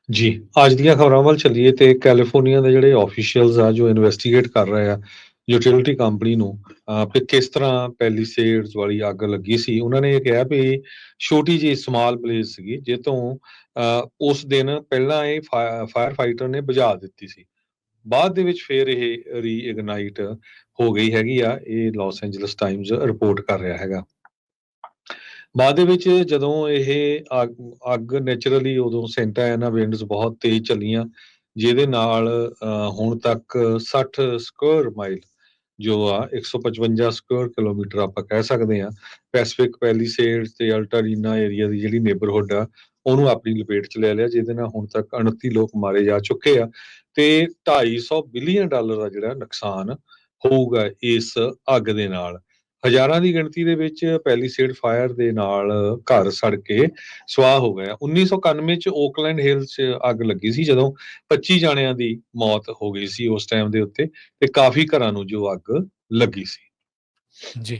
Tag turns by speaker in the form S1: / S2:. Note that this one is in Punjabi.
S1: ਜੀ, ਅੱਜ ਦੀਆਂ ਖਬਰਾਂ ਵੱਲ ਚੱਲੀਏ ਤੇ ਕੈਲੀਫੋਰਨੀਆ ਦੇ ਜਿਹੜੇ ਆਫੀਸ਼ੀਅਲਸ ਆ ਜੋ ਇਨਵੈਸਟੀਗੇਟ ਕਰ ਰਹੇ ਆ ਯੂਟਿਲਿਟੀ ਕੰਪਨੀ ਨੂੰ ਵੀ ਕਿਸ ਤਰ੍ਹਾਂ ਪੈਲੀਸੇਡਸ ਵਾਲੀ ਅੱਗ ਲੱਗੀ ਸੀ। ਉਹਨਾਂ ਨੇ ਇਹ ਕਿਹਾ ਵੀ ਛੋਟੀ ਜਿਹੀ ਸਮਾਲ ਬਲੇਜ਼ ਸੀਗੀ ਜਿਹ ਤੋਂ ਉਸ ਦਿਨ ਪਹਿਲਾਂ ਇਹ ਫਾਇਰ ਫਾਈਟਰ ਨੇ ਬੁਝਾ ਦਿੱਤੀ ਸੀ। ਬਾਅਦ ਦੇ ਵਿੱਚ ਫਿਰ ਇਹ ਰੀਇਗਨਾਈਟ ਹੋ ਗਈ ਹੈਗੀ ਆ। ਇਹ ਲਾਸ ਐਂਜਲਸ ਟਾਈਮਜ਼ ਰਿਪੋਰਟ ਕਰ ਰਿਹਾ ਹੈਗਾ। ਬਾਅਦ ਦੇ ਵਿੱਚ ਜਦੋਂ ਇਹ ਅੱਗ ਅੱਗ ਨੈਚੁਰਲੀ ਉਦੋਂ ਸੈਂਟਾ ਐਨਾ ਵਿੰਡਸ ਬਹੁਤ ਤੇਜ਼ ਚੱਲੀਆਂ, ਜਿਹਦੇ ਨਾਲ ਹੁਣ ਤੱਕ 60 ਸਕੁਅਰ ਮਾਈਲ ਜੋ ਆ 155 ਸਕੁਅਰ ਕਿਲੋਮੀਟਰ ਆਪਾਂ ਕਹਿ ਸਕਦੇ ਹਾਂ, ਪੈਸੀਫਿਕ ਪੈਲੀਸੇਡਸ ਤੇ ਅਲਟਾਰੀਨਾ ਏਰੀਆ ਦੀ ਜਿਹੜੀ ਨੇਬਰਹੁੱਡ ਆ ਉਹਨੂੰ ਆਪਣੀ ਲਪੇਟ 'ਚ ਲੈ ਲਿਆ, ਜਿਹਦੇ ਨਾਲ ਹੁਣ ਤੱਕ 29 ਲੋਕ ਮਾਰੇ ਜਾ ਚੁੱਕੇ ਆ ਤੇ $250 ਬਿਲੀਅਨ ਦਾ ਜਿਹੜਾ ਨੁਕਸਾਨ ਹੋਊਗਾ ਇਸ ਅੱਗ ਦੇ ਨਾਲ। ਹਜ਼ਾਰਾਂ ਦੀ ਗਿਣਤੀ ਦੇ ਵਿੱਚ ਪੈਲੀਸੇਡ ਫਾਇਰ ਦੇ ਨਾਲ ਘਰ ਸੜ ਕੇ ਸਵਾਹ ਹੋ ਗਏ। 1991 ਚ ਓਕਲੈਂਡ ਹਿਲਸ 'ਚ ਅੱਗ ਲੱਗੀ ਸੀ ਜਦੋਂ 25 ਜਾਣਿਆਂ ਦੀ ਮੌਤ ਹੋ ਗਈ ਸੀ ਉਸ ਟਾਈਮ ਦੇ ਉੱਤੇ, ਤੇ ਕਾਫੀ ਘਰਾਂ ਨੂੰ ਜੋ ਅੱਗ ਲੱਗੀ ਸੀ।
S2: ਜੀ।